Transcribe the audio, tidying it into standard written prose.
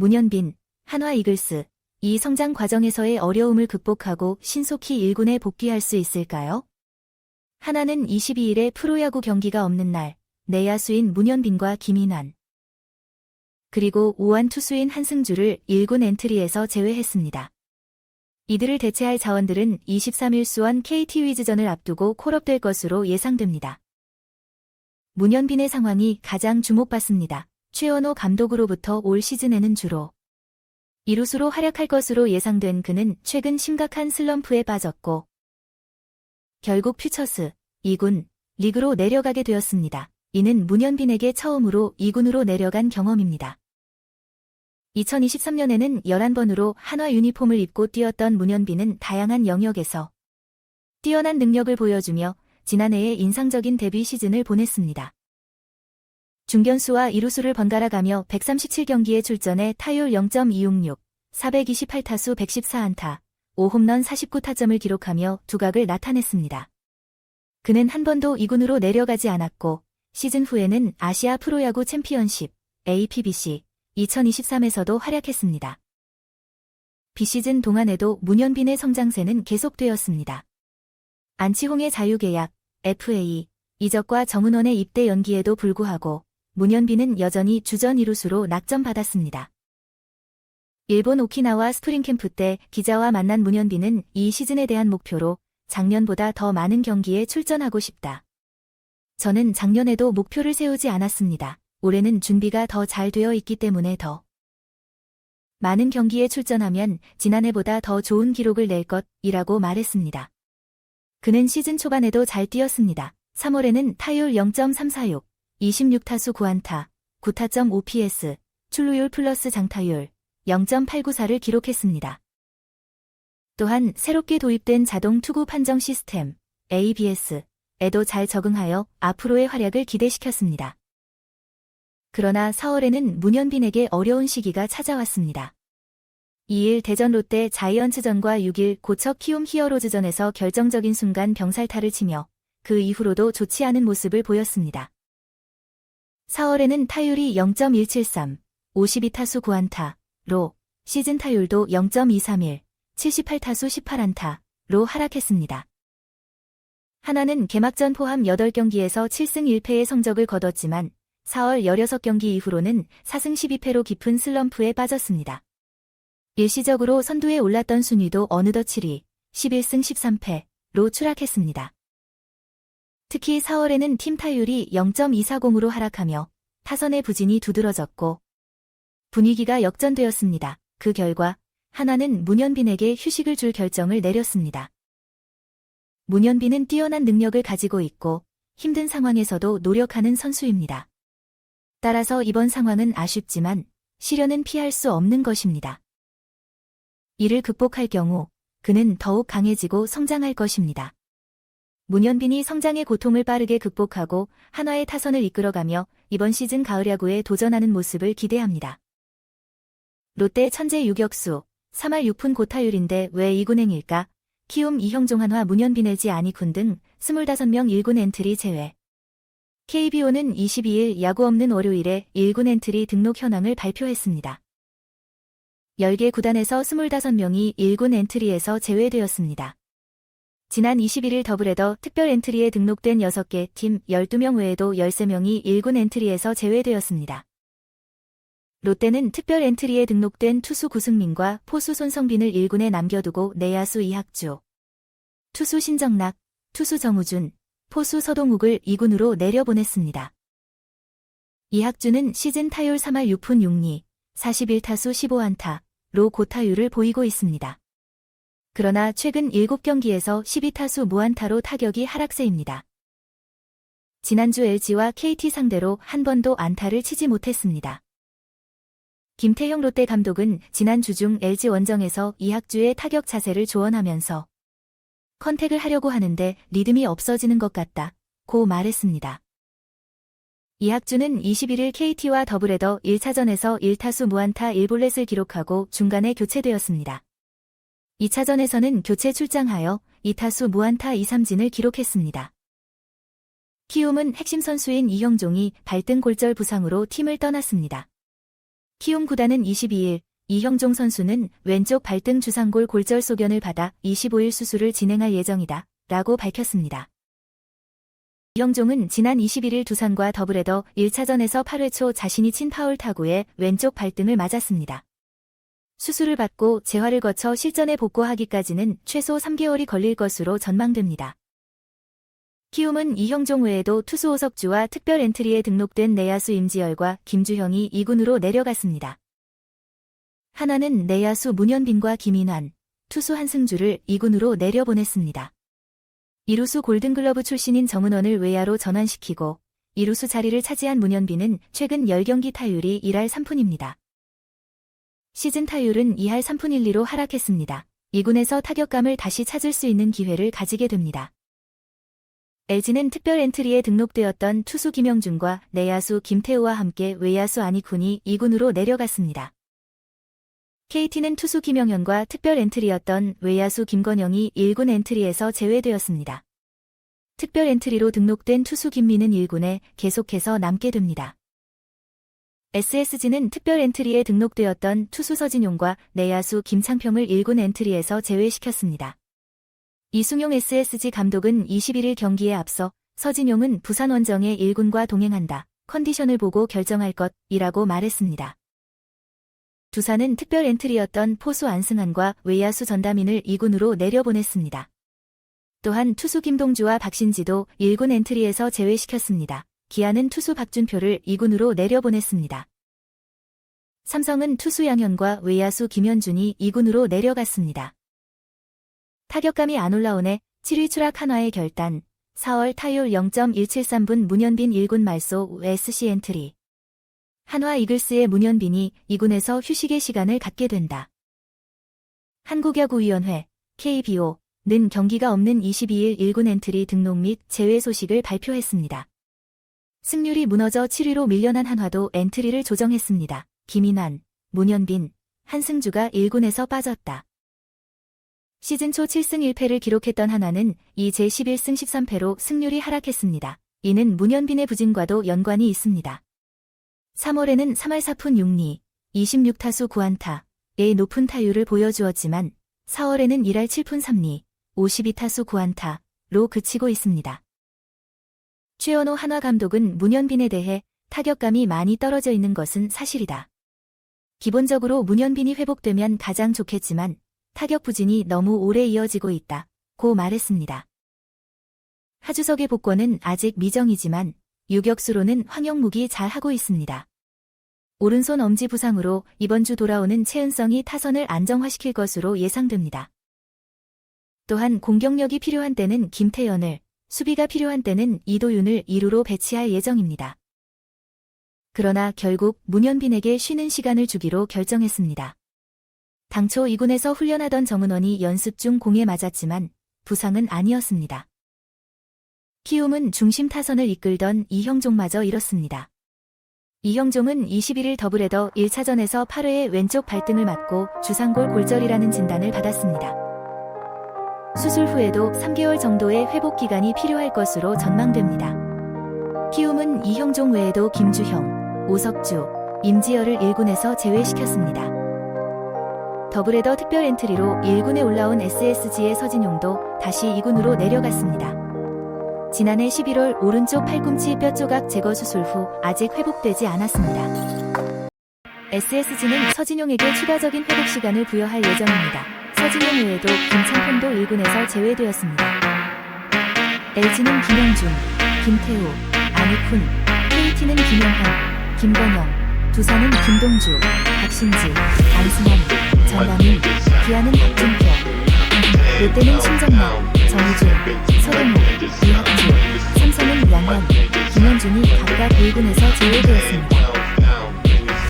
문현빈, 한화 이글스, 이 성장 과정에서의 어려움을 극복하고 신속히 1군에 복귀할 수 있을까요? 한화는 22일에 프로야구 경기가 없는 날, 내야수인 문현빈과 김인환, 그리고 우완 투수인 한승주를 1군 엔트리에서 제외했습니다. 이들을 대체할 자원들은 23일 수원 KT 위즈전을 앞두고 콜업될 것으로 예상됩니다. 문현빈의 상황이 가장 주목받습니다. 최원호 감독으로부터 올 시즌에는 주로 이루수로 활약할 것으로 예상된 그는 최근 심각한 슬럼프에 빠졌고 결국 퓨처스 2군 리그로 내려가게 되었습니다. 이는 문현빈에게 처음으로 2군으로 내려간 경험입니다. 2023년에는 11번으로 한화 유니폼을 입고 뛰었던 문현빈은 다양한 영역에서 뛰어난 능력을 보여주며 지난해에 인상적인 데뷔 시즌을 보냈습니다. 중견수와 이루수를 번갈아 가며 137경기에 출전해 타율 0.266, 428타수 114안타, 5홈런 49타점을 기록하며 두각을 나타냈습니다. 그는 한 번도 2군으로 내려가지 않았고 시즌 후에는 아시아 프로야구 챔피언십, APBC 2023에서도 활약했습니다. 비시즌 동안에도 문현빈의 성장세는 계속되었습니다. 안치홍의 자유계약, FA, 이적과 정은원의 입대 연기에도 불구하고 문현빈은 여전히 주전 이루수로 낙점받았습니다. 일본 오키나와 스프링캠프 때 기자와 만난 문현빈은 이 시즌에 대한 목표로 작년보다 더 많은 경기에 출전하고 싶다. 저는 작년에도 목표를 세우지 않았습니다. 올해는 준비가 더 잘 되어 있기 때문에 더 많은 경기에 출전하면 지난해보다 더 좋은 기록을 낼 것이라고 말했습니다. 그는 시즌 초반에도 잘 뛰었습니다. 3월에는 타율 0.346, 26타수 9안타, 9타점 OPS, 출루율 플러스 장타율 0.894를 기록했습니다. 또한 새롭게 도입된 자동 투구 판정 시스템 ABS에도 잘 적응하여 앞으로의 활약을 기대시켰습니다. 그러나 4월에는 문현빈에게 어려운 시기가 찾아왔습니다. 2일 대전 롯데 자이언츠전과 6일 고척 키움 히어로즈전에서 결정적인 순간 병살타를 치며 그 이후로도 좋지 않은 모습을 보였습니다. 4월에는 타율이 0.173, 52타수 9안타로 시즌 타율도 0.231, 78타수 18안타로 하락했습니다. 한화는 개막전 포함 8경기에서 7승 1패의 성적을 거뒀지만 4월 16경기 이후로는 4승 12패로 깊은 슬럼프에 빠졌습니다. 일시적으로 선두에 올랐던 순위도 어느덧 7위, 11승 13패로 추락했습니다. 특히 4월에는 팀 타율이 0.240으로 하락하며 타선의 부진이 두드러졌고 분위기가 역전되었습니다. 그 결과 한화는 문현빈에게 휴식을 줄 결정을 내렸습니다. 문현빈은 뛰어난 능력을 가지고 있고 힘든 상황에서도 노력하는 선수입니다. 따라서 이번 상황은 아쉽지만 시련은 피할 수 없는 것입니다. 이를 극복할 경우 그는 더욱 강해지고 성장할 것입니다. 문현빈이 성장의 고통을 빠르게 극복하고 한화의 타선을 이끌어가며 이번 시즌 가을 야구에 도전하는 모습을 기대합니다. 롯데 천재 유격수, 3할 6푼 고타율인데 왜 2군행일까? 키움 이형종 한화 문현빈 LG 안희쿤 등 25명 1군 엔트리 제외. KBO는 22일 야구 없는 월요일에 1군 엔트리 등록 현황을 발표했습니다. 10개 구단에서 25명이 1군 엔트리에서 제외되었습니다. 지난 21일 더블헤더 특별 엔트리에 등록된 6개 팀 12명 외에도 13명이 1군 엔트리에서 제외되었습니다. 롯데는 특별 엔트리에 등록된 투수 구승민과 포수 손성빈을 1군에 남겨두고 내야수 이학주, 투수 신정락, 투수 정우준, 포수 서동욱을 2군으로 내려보냈습니다. 이학주는 시즌 타율 3할 6푼 6리, 41타수 15안타로 고타율을 보이고 있습니다. 그러나 최근 7경기에서 12타수 무안타로 타격이 하락세입니다. 지난주 LG와 KT 상대로 한 번도 안타를 치지 못했습니다. 김태형 롯데 감독은 지난 주중 LG 원정에서 이학주의 타격 자세를 조언하면서 컨택을 하려고 하는데 리듬이 없어지는 것 같다고 말했습니다. 이학주는 21일 KT와 더블헤더 1차전에서 1타수 무안타 1볼넷을 기록하고 중간에 교체되었습니다. 2차전에서는 교체 출장하여 2타수 무안타 2삼진을 기록했습니다. 키움은 핵심 선수인 이형종이 발등 골절 부상으로 팀을 떠났습니다. 키움 구단은 22일 이형종 선수는 왼쪽 발등 주상골 골절 소견을 받아 25일 수술을 진행할 예정이다 라고 밝혔습니다. 이형종은 지난 21일 두산과 더블헤더 1차전에서 8회 초 자신이 친 파울 타구에 왼쪽 발등을 맞았습니다. 수술을 받고 재활을 거쳐 실전에 복구하기까지는 최소 3개월이 걸릴 것으로 전망됩니다. 키움은 이형종 외에도 투수 오석주와 특별 엔트리에 등록된 내야수 임지열과 김주형이 2군으로 내려갔습니다. 한화는 내야수 문현빈과 김인환, 투수 한승주를 2군으로 내려보냈습니다. 2루수 골든글러브 출신인 정은원을 외야로 전환시키고 2루수 자리를 차지한 문현빈은 최근 10경기 타율이 1할 3푼입니다. 시즌 타율은 2할 3푼 1리로 하락했습니다. 2군에서 타격감을 다시 찾을 수 있는 기회를 가지게 됩니다. LG는 특별 엔트리에 등록되었던 투수 김영준과 내야수 김태우와 함께 외야수 안희쿤이 2군으로 내려갔습니다. KT는 투수 김영현과 특별 엔트리였던 외야수 김건영이 1군 엔트리에서 제외되었습니다. 특별 엔트리로 등록된 투수 김민은 1군에 계속해서 남게 됩니다. SSG는 특별 엔트리에 등록되었던 투수 서진용과 내야수 김창평을 1군 엔트리에서 제외시켰습니다. 이승용 SSG 감독은 21일 경기에 앞서 서진용은 부산 원정에 1군과 동행한다. 컨디션을 보고 결정할 것이라고 말했습니다. 두산은 특별 엔트리였던 포수 안승환과 외야수 전다민을 2군으로 내려보냈습니다. 또한 투수 김동주와 박신지도 1군 엔트리에서 제외시켰습니다. 기아는 투수 박준표를 2군으로 내려보냈습니다. 삼성은 투수 양현과 외야수 김현준이 2군으로 내려갔습니다. 타격감이 안 올라오네 7위 추락 한화의 결단 4월 타율 0.173분 문현빈 1군 말소 SC 엔트리 한화 이글스의 문현빈이 2군에서 휴식의 시간을 갖게 된다. 한국야구위원회 KBO는 경기가 없는 22일 1군 엔트리 등록 및 제외 소식을 발표했습니다. 승률이 무너져 7위로 밀려난 한화도 엔트리를 조정했습니다. 김인환, 문현빈, 한승주가 1군에서 빠졌다. 시즌 초 7승 1패를 기록했던 한화는 이제 11승 13패로 승률이 하락했습니다. 이는 문현빈의 부진과도 연관이 있습니다. 3월에는 3할 4푼 6리, 26타수 9안타의 높은 타율을 보여주었지만 4월에는 1할 7푼 3리, 52타수 9안타로 그치고 있습니다. 최원호 한화 감독은 문현빈에 대해 타격감이 많이 떨어져 있는 것은 사실이다. 기본적으로 문현빈이 회복되면 가장 좋겠지만 타격 부진이 너무 오래 이어지고 있다고 말했습니다. 하주석의 복권은 아직 미정이지만 유격수로는 황영묵이 잘 하고 있습니다. 오른손 엄지 부상으로 이번 주 돌아오는 최은성이 타선을 안정화시킬 것으로 예상됩니다. 또한 공격력이 필요한 때는 김태현을, 수비가 필요한 때는 이도윤을 2루로 배치할 예정입니다. 그러나 결국 문현빈에게 쉬는 시간을 주기로 결정했습니다. 당초 2군에서 훈련하던 정은원이 연습 중 공에 맞았지만 부상은 아니었습니다. 키움은 중심 타선을 이끌던 이형종마저 잃었습니다. 이형종은 21일 더블헤더 1차전에서 8회에 왼쪽 발등을 맞고 주상골 골절이라는 진단을 받았습니다. 수술 후에도 3개월 정도의 회복 기간이 필요할 것으로 전망됩니다. 키움은 이형종 외에도 김주형, 오석주, 임지열을 1군에서 제외시켰습니다. 더블헤더 특별 엔트리로 1군에 올라온 SSG의 서진용도 다시 2군으로 내려갔습니다. 지난해 11월 오른쪽 팔꿈치 뼈 조각 제거 수술 후 아직 회복되지 않았습니다. SSG는 서진용에게 추가적인 회복 시간을 부여할 예정입니다. 서진용 외에도 김창평도 1군에서 제외되었습니다. LG는 김영준, 김태우, 안희쿤, KT는 김영환, 김건영, 두산은 김동주, 박신지, 안승환, 전남인, 기아는 박준표, 롯데는 심정락, 정우준, 서동욱, 이학주, 삼성은 양현, 김현준이 각각 1군에서 제외되었습니다.